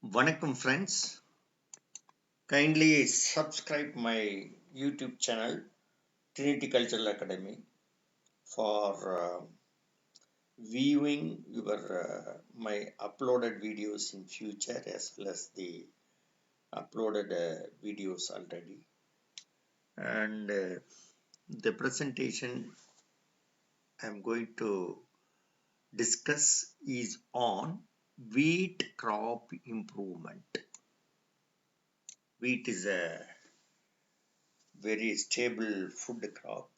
Vanakkam friends, kindly subscribe my YouTube channel Trinity Cultural Academy for viewing your my uploaded videos in future as well as the uploaded videos already. And the presentation I'm going to discuss is on wheat crop improvement. Wheat is a very stable food crop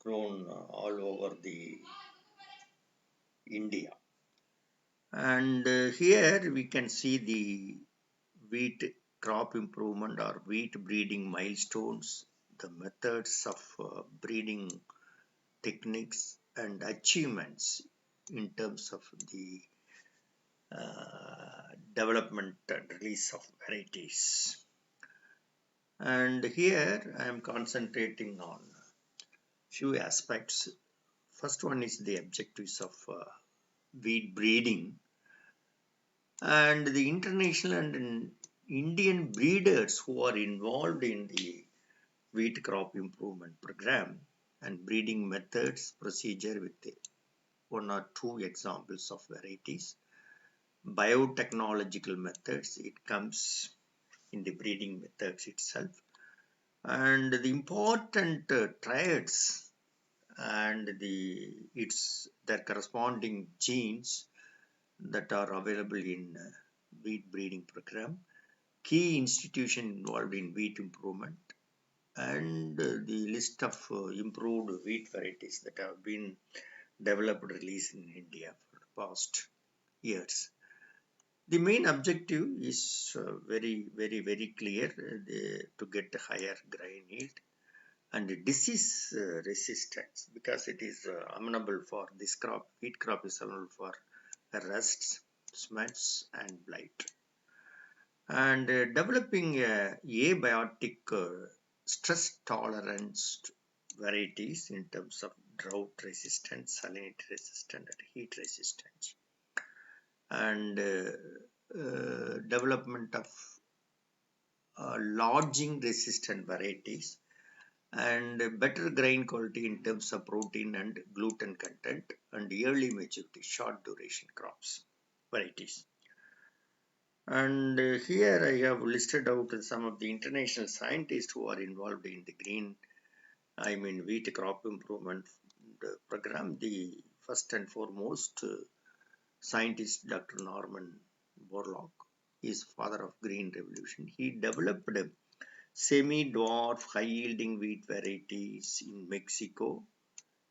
grown all over the India. And here we can see the wheat crop improvement or wheat breeding milestones, the methods of breeding techniques and achievements in terms of the development and release of varieties. And here I am concentrating on few aspects. First one is the objectives of wheat breeding, and the international and Indian breeders who are involved in the wheat crop improvement program and breeding methods procedure with one or two examples of varieties. Biotechnological methods, it comes in the breeding methods itself, and the important traits and their corresponding genes that are available in wheat breeding program, key institution involved in wheat improvement, and the list of improved wheat varieties that have been developed released in India for the past years. The main objective is very clear, to get a higher grain yield and disease resistance, because it is amenable for this crop. Wheat crop is amenable for rusts, smuts and blight. And developing abiotic stress tolerance varieties in terms of drought resistance, salinity resistant and heat resistance, and development of lodging resistant varieties, and better grain quality in terms of protein and gluten content, and early maturity short duration crops varieties. And here I have listed out some of the international scientists who are involved in the wheat crop improvement program. The first and foremost scientist, Dr. Norman Borlaug, is father of green revolution. He developed semi-dwarf high-yielding wheat varieties in Mexico,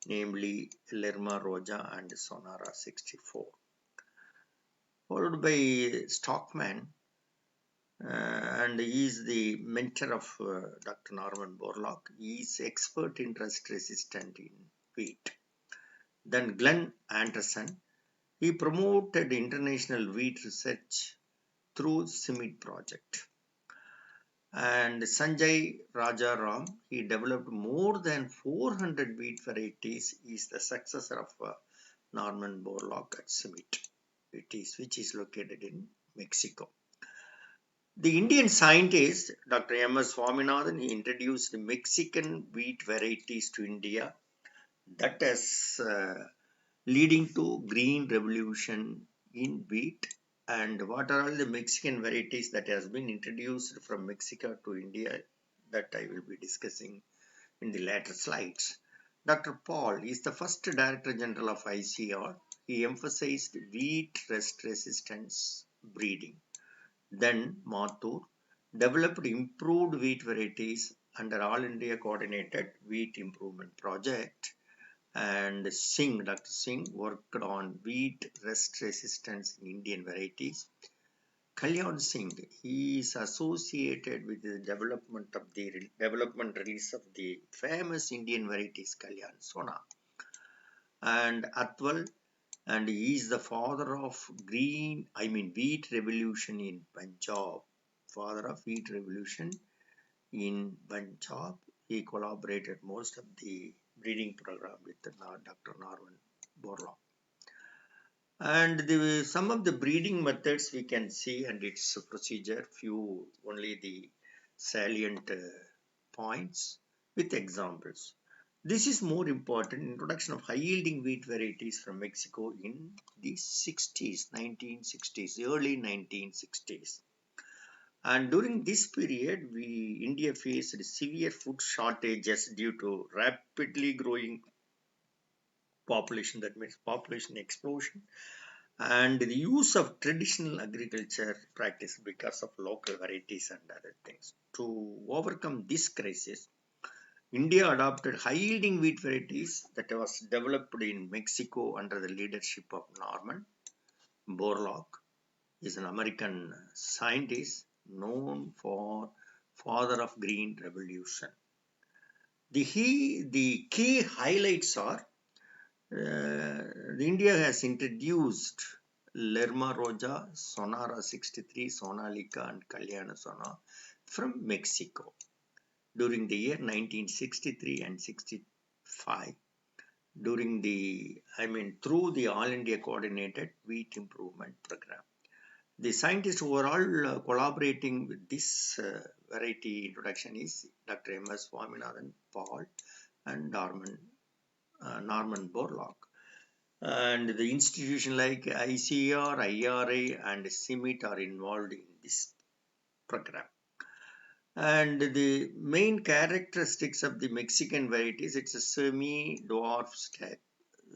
namely Lerma Roja and Sonora 64. Followed by Stockman, and he is the mentor of Dr. Norman Borlaug. He is expert in rust resistant in wheat. Then Glenn Anderson, he promoted international wheat research through CIMID project. And Sanjay Rajaram, he developed more than 400 wheat varieties. He is the successor of Norman Borlaug at CIMID, which is located in Mexico. The Indian scientist Dr. M.S. Swaminathan, he introduced Mexican wheat varieties to India, that is leading to green revolution in wheat. And what are all the Mexican varieties that has been introduced from Mexico to India, that I will be discussing in the later slides. Dr. Paul is the first Director General of ICR. He emphasized wheat rust resistance breeding. Then Mathur developed improved wheat varieties under All India Coordinated Wheat Improvement Project, and Dr. Singh worked on wheat rust resistance in Indian varieties. Kalyan Singh, he is associated with the development release of the famous Indian varieties Kalyan Sona. And Atwal, and he is the father of wheat revolution in Punjab. Father of wheat revolution in Punjab. He collaborated most of the breeding program with Dr. Norman Borlaug. And some of the breeding methods we can see and its procedure, few only the salient points with examples. This is more important. Introduction of high yielding wheat varieties from Mexico in the 60s, 1960s, early 1960s. And during this period, India faced severe food shortages due to rapidly growing population, that means population explosion, and the use of traditional agriculture practice because of local varieties and other things. To overcome this crisis, India adopted high yielding wheat varieties that was developed in Mexico under the leadership of Norman Borlaug. Is an American scientist known for father of green revolution. The key highlights are India has introduced Lerma Roja, Sonara 63, Sonalika, and Kalyana Sona from Mexico during the year 1963 and 65. Through the All India Coordinated Wheat Improvement Program. The scientists who are all collaborating with this variety introduction is Dr. M.S. Swaminathan Paul and Norman Borlaug. And the institution like ICR, IRA, and CIMIT are involved in this program. And the main characteristics of the Mexican varieties, it's a semi-dwarf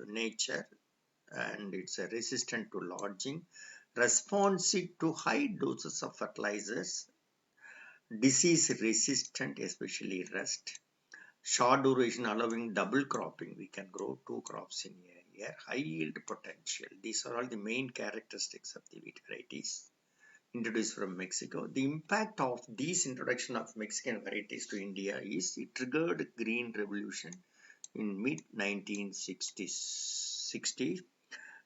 nature, and it's resistant to lodging, responsive to high doses of fertilizers, disease resistant, especially rust, short duration allowing double cropping. We can grow 2 crops in a year, high yield potential. These are all the main characteristics of the wheat varieties introduced from Mexico. The impact of this introduction of Mexican varieties to India is it triggered green revolution in mid 1960s.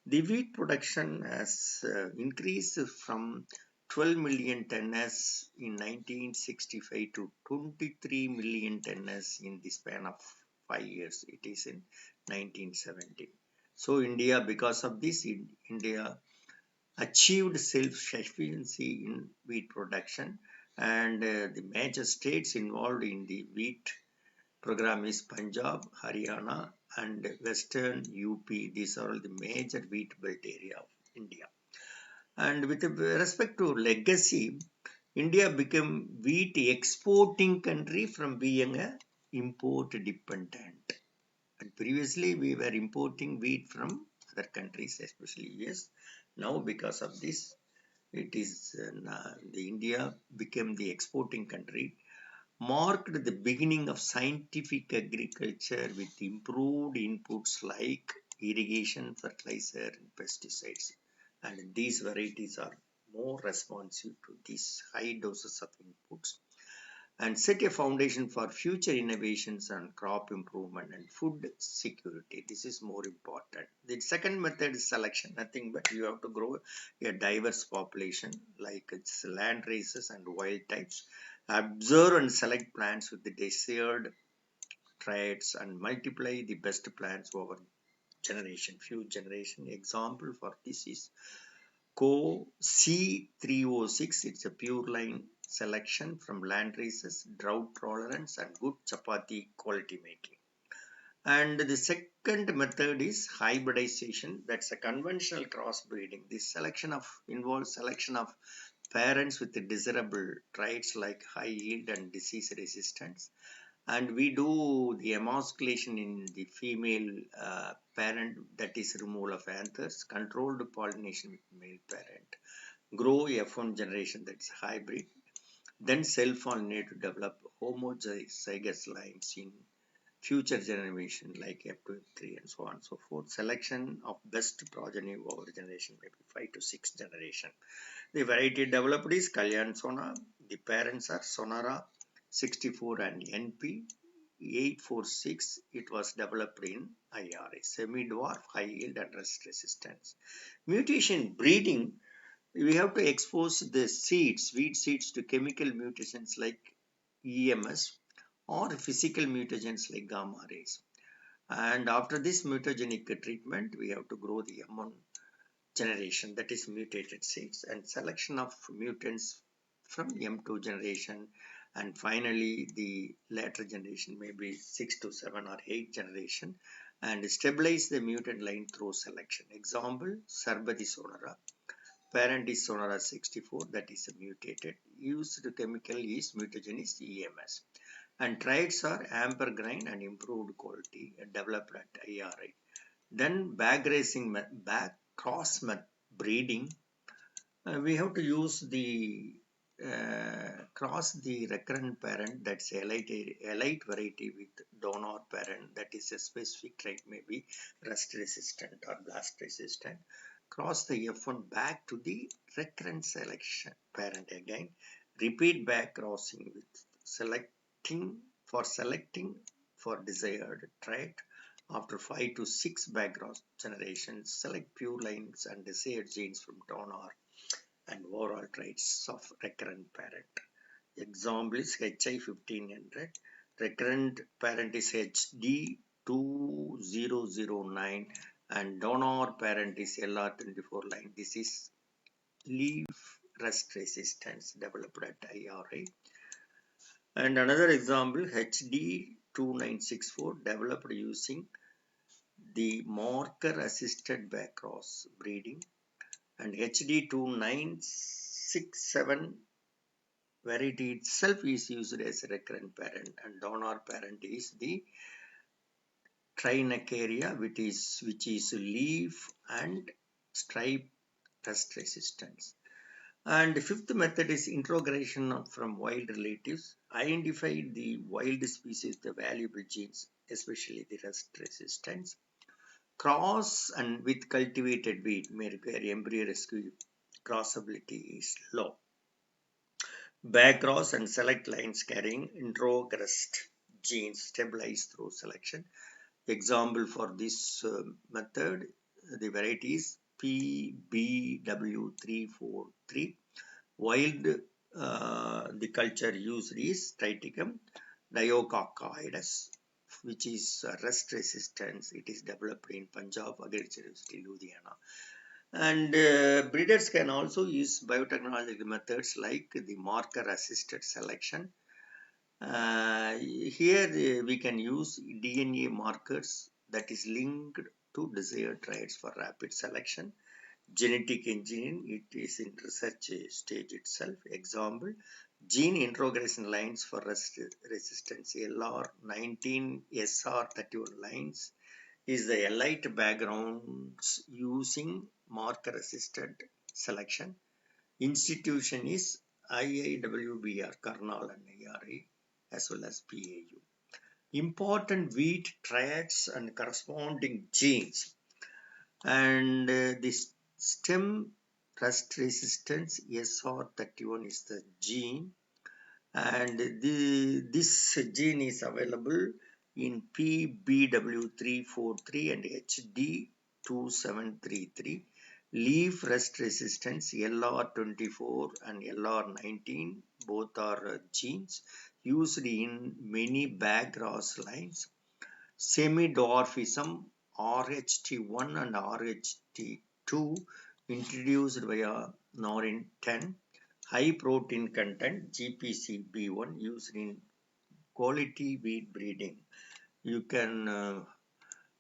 The wheat production has increased from 12 million tonnes in 1965 to 23 million tonnes in the span of 5 years. It is in 1970. So India, because of this, India achieved self-sufficiency in wheat production, and the major states involved in the wheat program is Punjab, Haryana, and Western UP. These are all the major wheat belt area of India. And with respect to legacy, India became wheat exporting country from being a import dependent. And previously we were importing wheat from other countries, especially US. Now because of this, it is the India became the exporting country, marked the beginning of scientific agriculture with improved inputs like irrigation, fertilizer, and pesticides. And these varieties are more responsive to these high doses of inputs and set a foundation for future innovations on crop improvement and food security. This is more important. The second method is selection. Nothing but you have to grow a diverse population like its land races and wild types. Observe and select plants with the desired traits and multiply the best plants over few generation. Example for this is Co C306. It's a pure line selection from land races, drought tolerance, and good chapati quality making. And the second method is hybridization. That's a conventional crossbreeding. This selection involves selection of parents with desirable traits like high yield and disease resistance. And we do the emasculation in the female parent, that is removal of anthers, controlled pollination with male parent, grow F1 generation, that's hybrid, then self-pollinate to develop homozygous lines in future generation like F2, F3, and so on and so forth. Selection of best progeny over generation, maybe 5 to 6 generation. The variety developed is Kalyan Sona. The parents are Sonara 64 and NP 846. It was developed in IRA, semi-dwarf, high yield, and rust resistance. Mutation breeding, we have to expose the seeds, wheat seeds, to chemical mutations like EMS or physical mutagens like gamma rays. And after this mutagenic treatment, we have to grow the M1 generation, that is mutated seeds, and selection of mutants from M2 generation, and finally the later generation, maybe 6 to 7 or 8 generation, and stabilize the mutant line through selection. Example, Sarbati sonara. Parent is sonara 64, that is mutated. Used chemical is mutagenis EMS. And traits are ambergris and improved quality developed at IRI. Then back racing, back cross breeding. We have to use the cross the recurrent parent, that's elite variety, with donor parent, that is a specific trait, maybe rust resistant or blast resistant. Cross the F1 back to the recurrent selection parent again. Repeat back crossing with selecting for desired trait. After 5 to 6 background generations, select pure lines and desired genes from donor and overall traits of recurrent parent. Example is HI 1500. Recurrent parent is HD 2009 and donor parent is LR24 line. This is leaf rust resistance developed at IRA. And another example, HD 2964, developed using the marker assisted backcross breeding, and HD 2967 variety itself is used as a recurrent parent, and donor parent is the Trinacaria, which is leaf and stripe rust resistance. And the fifth method is introgression from wild relatives. Identify the wild species, the valuable genes, especially the rust resistance. Cross and with cultivated wheat may require embryo rescue. Crossability is low. Backcross and select lines carrying introgressed genes stabilized through selection. Example for this method, the varieties PBW343. Wild, the culture used is Triticum diococcoides, which is rust resistance. It is developed in Punjab Agriculture University, Ludhiana. And breeders can also use biotechnological methods like the marker assisted selection. Here we can use DNA markers that is linked to desired traits for rapid selection. Genetic engineering, it is in research stage itself. Example, gene introgression lines for rust resistance, LR19 SR31 lines is the elite backgrounds using marker assisted selection. Institution is IIWBR, Karnal and IRA, as well as PAU. Important wheat traits and corresponding genes. And this stem rust resistance SR31 is the gene, and this gene is available in PBW343 and HD2733. Leaf rust resistance LR24 and LR19, both are genes used in many backcross lines. Semi-dwarfism RHT1 and RHT2 introduced via Norin 10. High protein content GPCB1 used in quality wheat breeding. You can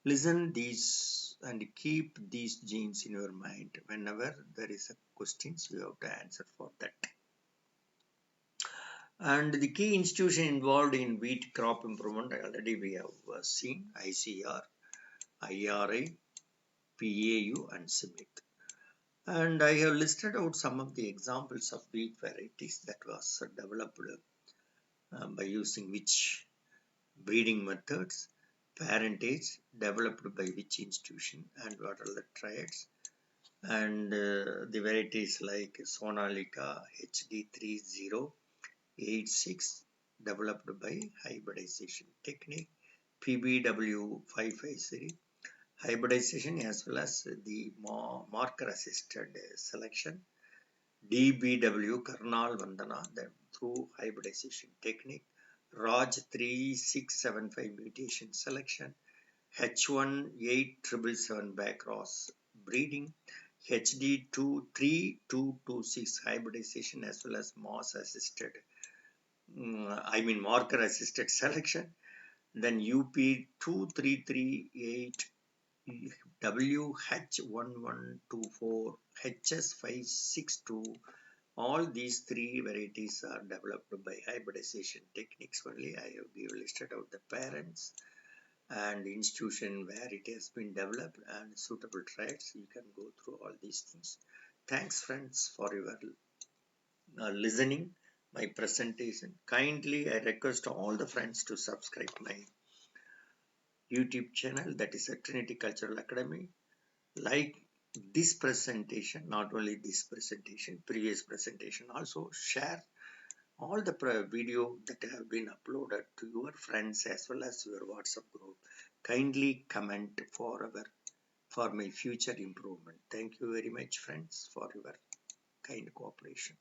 listen these and keep these genes in your mind. Whenever there is a questions, you have to answer for that. And the key institution involved in wheat crop improvement, already we have seen ICR, IRA, PAU and CIMIC. And I have listed out some of the examples of wheat varieties that was developed by using which breeding methods, parentage, developed by which institution, and what are the traits. And the varieties like Sonalika HD3086, developed by hybridization technique, PBW553, hybridization as well as the marker assisted selection, DBW Karnal Vandana, then through hybridization technique, Raj 3675 mutation selection, H1 8777 backcross breeding, HD3226 hybridization as well as moss assisted, marker assisted selection. Then UP2338 WH1124 HS562. All these three varieties are developed by hybridization techniques only. I have listed out the parents and the institution where it has been developed and suitable traits. You can go through all these things. Thanks friends for your listening my presentation. Kindly I request all the friends to subscribe my YouTube channel, that is a Trinity Cultural Academy. Like this presentation, not only this presentation, previous presentation, also share all the video that have been uploaded to your friends as well as your WhatsApp group. Kindly comment for my future improvement. Thank you very much friends for your kind cooperation.